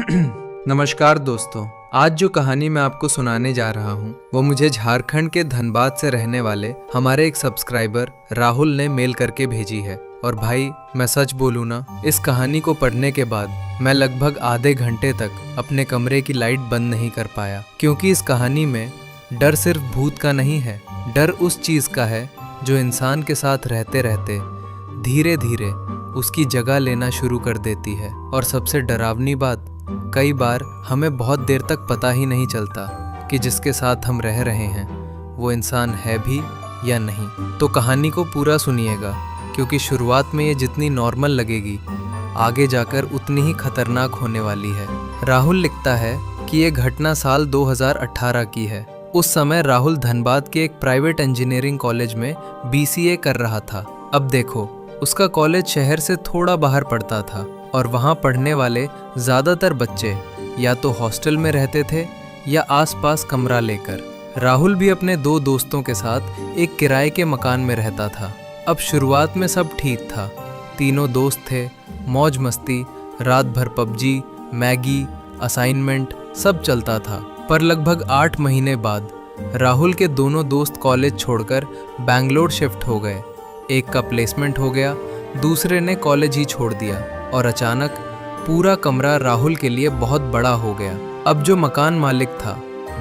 नमस्कार दोस्तों, आज जो कहानी मैं आपको सुनाने जा रहा हूँ वो मुझे झारखंड के धनबाद से रहने वाले हमारे एक सब्सक्राइबर राहुल ने मेल करके भेजी है। और भाई मैं सच बोलूँ ना, इस कहानी को पढ़ने के बाद मैं लगभग आधे घंटे तक अपने कमरे की लाइट बंद नहीं कर पाया, क्योंकि इस कहानी में डर सिर्फ भूत का नहीं है, डर उस चीज़ का है जो इंसान के साथ रहते रहते धीरे धीरे उसकी जगह लेना शुरू कर देती है। और सबसे डरावनी बात, कई बार हमें बहुत देर तक पता ही नहीं चलता कि जिसके साथ हम रह रहे हैं वो इंसान है भी या नहीं। तो कहानी को पूरा सुनिएगा, क्योंकि शुरुआत में ये जितनी नॉर्मल लगेगी आगे जाकर उतनी ही खतरनाक होने वाली है। राहुल लिखता है कि ये घटना साल 2018 की है। उस समय राहुल धनबाद के एक प्राइवेट इंजीनियरिंग कॉलेज में BCA कर रहा था। अब देखो, उसका कॉलेज शहर से थोड़ा बाहर पड़ता था और वहाँ पढ़ने वाले ज़्यादातर बच्चे या तो हॉस्टल में रहते थे या आसपास कमरा लेकर। राहुल भी अपने 2 दोस्तों के साथ एक किराए के मकान में रहता था। अब शुरुआत में सब ठीक था, तीनों दोस्त थे, मौज मस्ती, रात भर PUBG, मैगी, असाइनमेंट सब चलता था। पर लगभग 8 महीने बाद राहुल के दोनों दोस्त कॉलेज छोड़कर बैंगलोर शिफ्ट हो गए। एक का प्लेसमेंट हो गया, दूसरे ने कॉलेज ही छोड़ दिया और अचानक पूरा कमरा राहुल के लिए बहुत बड़ा हो गया। अब जो मकान मालिक था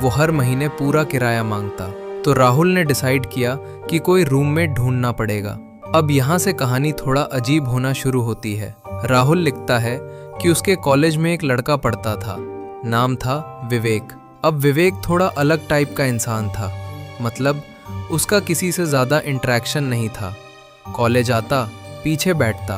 वो हर महीने पूरा किराया मांगता, तो राहुल ने डिसाइड किया कि कोई रूममेट ढूंढना पड़ेगा। अब यहाँ से कहानी थोड़ा अजीब होना शुरू होती है। राहुल लिखता है कि उसके कॉलेज में एक लड़का पढ़ता था, नाम था विवेक। अब विवेक थोड़ा अलग टाइप का इंसान था, मतलब उसका किसी से ज़्यादा इंटरेक्शन नहीं था। कॉलेज आता, पीछे बैठता,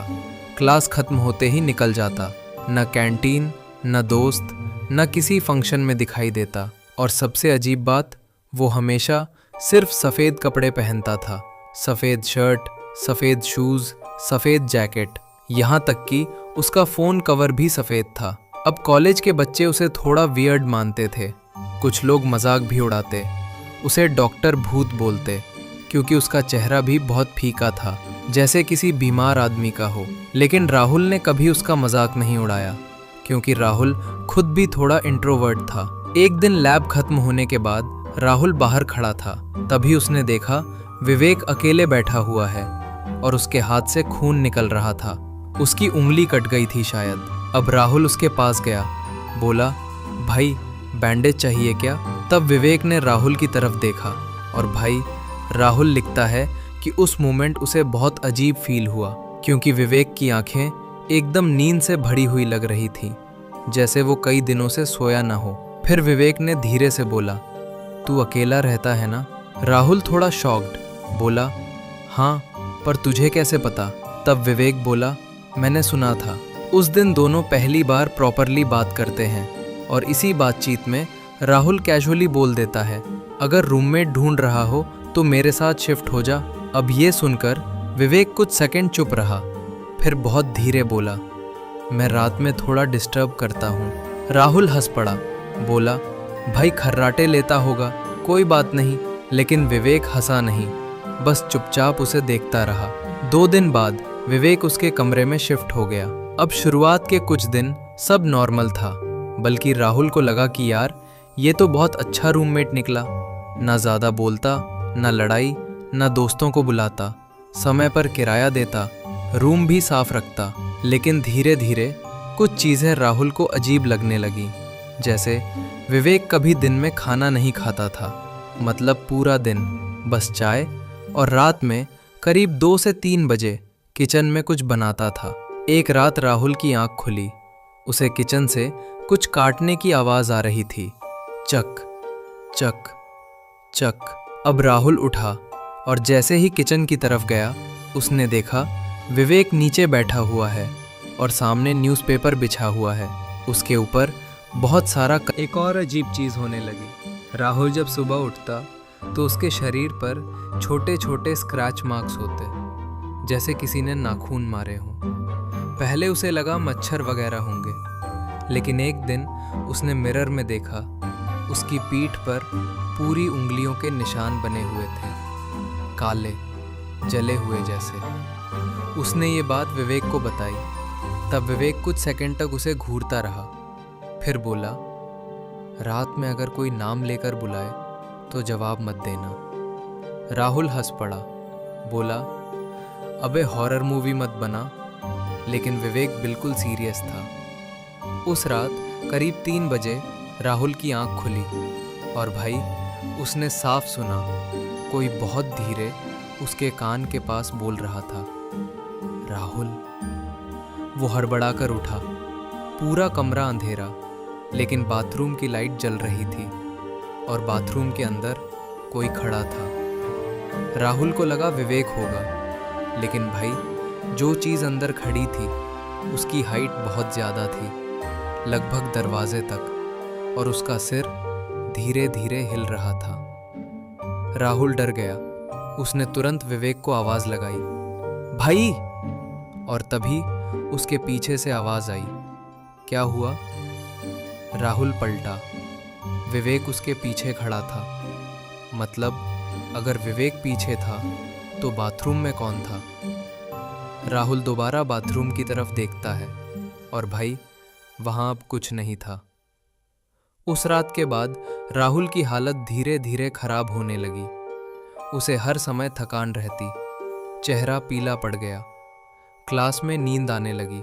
क्लास खत्म होते ही निकल जाता, न कैंटीन, न दोस्त, न किसी फंक्शन में दिखाई देता। और सबसे अजीब बात, वो हमेशा सिर्फ सफ़ेद कपड़े पहनता था, सफ़ेद शर्ट, सफ़ेद शूज़, सफ़ेद जैकेट, यहाँ तक कि उसका फ़ोन कवर भी सफ़ेद था। अब कॉलेज के बच्चे उसे थोड़ा वियर्ड मानते थे, कुछ लोग मजाक भी उड़ाते, उसे डॉक्टर भूत बोलते, क्योंकि उसका चेहरा भी बहुत फीका था, जैसे किसी बीमार आदमी का हो। लेकिन राहुल ने कभी उसका मजाक नहीं उड़ाया, क्योंकि राहुल खुद भी थोड़ा इंट्रोवर्ट था। एक दिन लैब खत्म होने के बाद राहुल बाहर खड़ा था, तभी उसने देखा विवेक अकेले बैठा हुआ है और उसके हाथ से खून निकल रहा था। उसकी उंगली कट गई थी शायद। अब राहुल उसके पास गया, बोला, भाई बैंडेज चाहिए क्या? तब विवेक ने राहुल की तरफ देखा और भाई राहुल लिखता है कि उस मोमेंट उसे बहुत अजीब फील हुआ, क्योंकि विवेक की आंखें एकदम नींद से भरी हुई लग रही थीं, जैसे वो कई दिनों से सोया ना हो। फिर विवेक ने धीरे से बोला, तू अकेला रहता है ना? राहुल थोड़ा शॉक्ड, बोला, हाँ, पर तुझे कैसे पता? तब विवेक बोला, मैंने सुना था। उस दिन दोनों पहली बार प्रॉपरली बात करते हैं और इसी बातचीत में राहुल कैजुअली बोल देता है, अगर रूममेट ढूंढ रहा हो तो मेरे साथ शिफ्ट हो जा। अब ये सुनकर विवेक कुछ सेकंड चुप रहा, फिर बहुत धीरे बोला, मैं रात में थोड़ा डिस्टर्ब करता हूँ। राहुल हंस पड़ा, बोला, भाई खर्राटे लेता होगा, कोई बात नहीं। लेकिन विवेक हंसा नहीं, बस चुपचाप उसे देखता रहा। 2 दिन बाद विवेक उसके कमरे में शिफ्ट हो गया। अब शुरुआत के कुछ दिन सब नॉर्मल था, बल्कि राहुल को लगा कि यार ये तो बहुत अच्छा रूममेट निकला, ना ज़्यादा बोलता, ना लड़ाई, ना दोस्तों को बुलाता, समय पर किराया देता, रूम भी साफ रखता। लेकिन धीरे धीरे कुछ चीज़ें राहुल को अजीब लगने लगी, जैसे विवेक कभी दिन में खाना नहीं खाता था, मतलब पूरा दिन बस चाय, और रात में करीब 2 से 3 बजे किचन में कुछ बनाता था। एक रात राहुल की आंख खुली, उसे किचन से कुछ काटने की आवाज़ आ रही थी, चक चक चक। अब राहुल उठा और जैसे ही किचन की तरफ गया, उसने देखा विवेक नीचे बैठा हुआ है और सामने न्यूज़पेपर बिछा हुआ है, उसके ऊपर बहुत सारा। एक और अजीब चीज़ होने लगी, राहुल जब सुबह उठता तो उसके शरीर पर छोटे छोटे स्क्रैच मार्क्स होते, जैसे किसी ने नाखून मारे हों। पहले उसे लगा मच्छर वगैरह होंगे, लेकिन एक दिन उसने मिरर में देखा, उसकी पीठ पर पूरी उंगलियों के निशान बने हुए थे, काले जले हुए जैसे। उसने ये बात विवेक को बताई, तब विवेक कुछ सेकंड तक उसे घूरता रहा, फिर बोला, रात में अगर कोई नाम लेकर बुलाए तो जवाब मत देना। राहुल हंस पड़ा, बोला, अबे हॉरर मूवी मत बना। लेकिन विवेक बिल्कुल सीरियस था। उस रात करीब 3 बजे राहुल की आंख खुली और भाई उसने साफ सुना कोई बहुत धीरे उसके कान के पास बोल रहा था, राहुल। वो हड़बड़ा कर उठा। पूरा कमरा अंधेरा, लेकिन बाथरूम की लाइट जल रही थी और बाथरूम के अंदर कोई खड़ा था। राहुल को लगा विवेक होगा, लेकिन भाई जो चीज़ अंदर खड़ी थी उसकी हाइट बहुत ज़्यादा थी, लगभग दरवाजे तक, और उसका सिर धीरे धीरे हिल रहा था। राहुल डर गया। उसने तुरंत विवेक को आवाज़ लगाई, भाई। और तभी उसके पीछे से आवाज़ आई, क्या हुआ? राहुल पलटा। विवेक उसके पीछे खड़ा था। मतलब अगर विवेक पीछे था तो बाथरूम में कौन था? राहुल दोबारा बाथरूम की तरफ देखता है और भाई वहाँ अब कुछ नहीं था। उस रात के बाद राहुल की हालत धीरे धीरे खराब होने लगी। उसे हर समय थकान रहती, चेहरा पीला पड़ गया, क्लास में नींद आने लगी।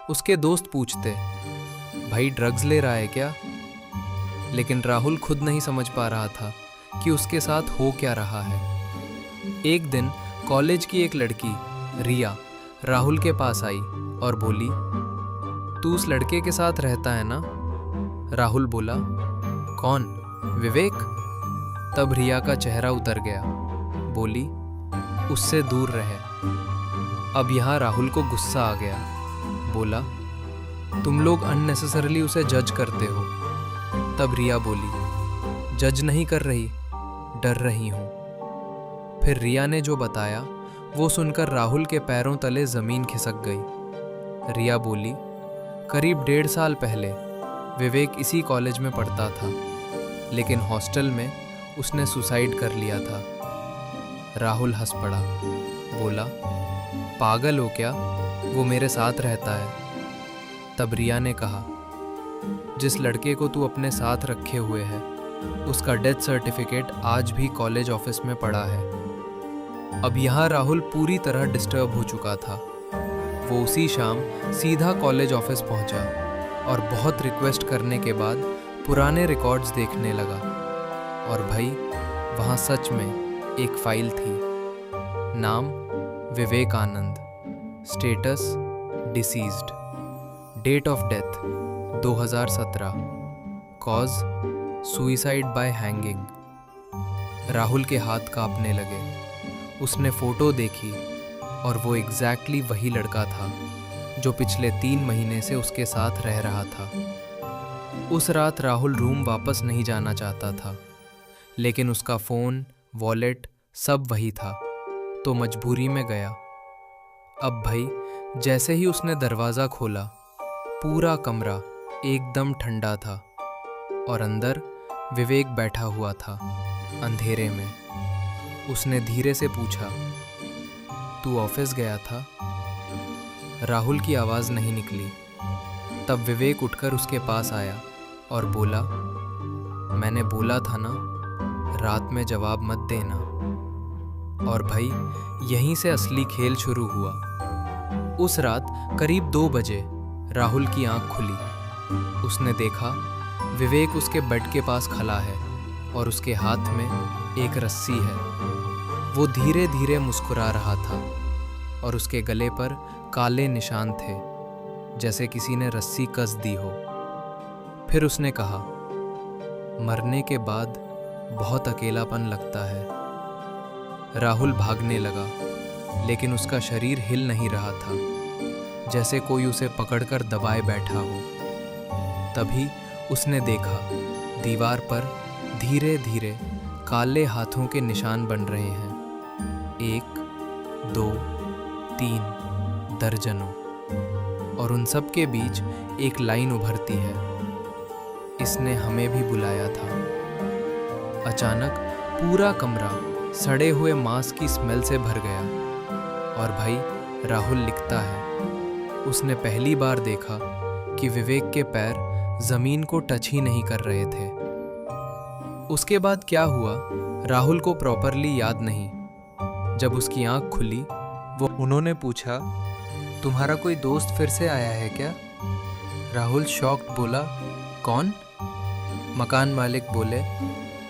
उसके दोस्त पूछते, भाई ड्रग्स ले रहा है क्या? लेकिन राहुल खुद नहीं समझ पा रहा था कि उसके साथ हो क्या रहा है। एक दिन कॉलेज की एक लड़की रिया राहुल के पास आई और बोली, तू उस लड़के के साथ रहता है ना? राहुल बोला, कौन? विवेक? तब रिया का चेहरा उतर गया। बोली, उससे दूर रहे। अब यहाँ राहुल को गुस्सा आ गया। बोला, तुम लोग अननेसेसरली उसे जज करते हो। तब रिया बोली, जज नहीं कर रही, डर रही हूँ। फिर रिया ने जो बताया वो सुनकर राहुल के पैरों तले जमीन खिसक गई। रिया बोली, करीब 1.5 साल पहले विवेक इसी कॉलेज में पढ़ता था, लेकिन हॉस्टल में उसने सुसाइड कर लिया था। राहुल हंस पड़ा, बोला, पागल हो क्या? वो मेरे साथ रहता है। तब रिया ने कहा, जिस लड़के को तू अपने साथ रखे हुए है उसका डेथ सर्टिफिकेट आज भी कॉलेज ऑफिस में पड़ा है। अब यहाँ राहुल पूरी तरह डिस्टर्ब हो चुका था। वो उसी शाम सीधा कॉलेज ऑफिस पहुँचा और बहुत रिक्वेस्ट करने के बाद पुराने रिकॉर्ड्स देखने लगा। और भाई वहाँ सच में एक फाइल थी। नाम Vivek Anand, status deceased, date of death 2017, cause suicide by hanging. Rahul के हाथ कांपने लगे। उसने फोटो देखी और वो एग्जैक्टली वही लड़का था जो पिछले 3 महीने से उसके साथ रह रहा था। उस रात राहुल रूम वापस नहीं जाना चाहता था, लेकिन उसका फ़ोन, वॉलेट सब वही था, तो मजबूरी में गया। अब भाई जैसे ही उसने दरवाज़ा खोला, पूरा कमरा एकदम ठंडा था और अंदर विवेक बैठा हुआ था अंधेरे में। उसने धीरे से पूछा, तू ऑफिस गया था? राहुल की आवाज़ नहीं निकली। तब विवेक उठकर उसके पास आया और बोला, मैंने बोला था ना, रात में जवाब मत देना। और भाई यहीं से असली खेल शुरू हुआ। उस रात करीब 2 बजे राहुल की आंख खुली। उसने देखा विवेक उसके बेड के पास खड़ा है और उसके हाथ में एक रस्सी है। वो धीरे धीरे मुस्कुरा रहा था और उसके गले पर काले निशान थे, जैसे किसी ने रस्सी कस दी हो। फिर उसने कहा, मरने के बाद बहुत अकेलापन लगता है। राहुल भागने लगा, लेकिन उसका शरीर हिल नहीं रहा था, जैसे कोई उसे पकड़कर दबाए बैठा हो। तभी उसने देखा दीवार पर धीरे धीरे काले हाथों के निशान बन रहे हैं। 1, 2, 3 दर्जनों। और उन सब के बीच एक लाइन उभरती है, इसने हमें भी बुलाया था। अचानक पूरा कमरा सड़े हुए मांस की स्मेल से भर गया। और भाई राहुल लिखता है, उसने पहली बार देखा कि विवेक के पैर जमीन को टच ही नहीं कर रहे थे। उसके बाद क्या हुआ राहुल को प्रॉपरली याद नहीं। जब उसकी आंख खुली वो उन्होंने पूछा, तुम्हारा कोई दोस्त फिर से आया है क्या? राहुल शॉक्ड बोला, कौन? मकान मालिक बोले,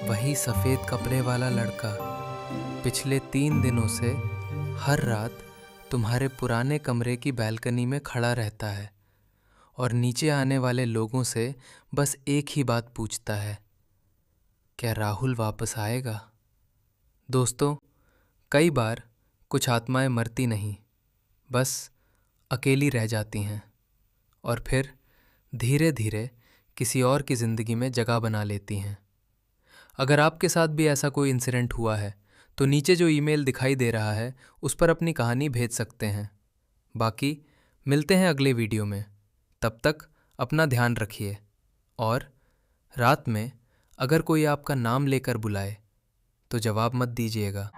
वही सफ़ेद कपड़े वाला लड़का। पिछले 3 दिनों से हर रात तुम्हारे पुराने कमरे की बैल्कनी में खड़ा रहता है और नीचे आने वाले लोगों से बस एक ही बात पूछता है, क्या राहुल वापस आएगा? दोस्तों, कई बार कुछ आत्माएं मरती नहीं, बस अकेली रह जाती हैं और फिर धीरे धीरे किसी और की ज़िंदगी में जगह बना लेती हैं। अगर आपके साथ भी ऐसा कोई इंसिडेंट हुआ है तो नीचे जो ईमेल दिखाई दे रहा है उस पर अपनी कहानी भेज सकते हैं। बाकी मिलते हैं अगले वीडियो में। तब तक अपना ध्यान रखिए और रात में अगर कोई आपका नाम लेकर बुलाए तो जवाब मत दीजिएगा।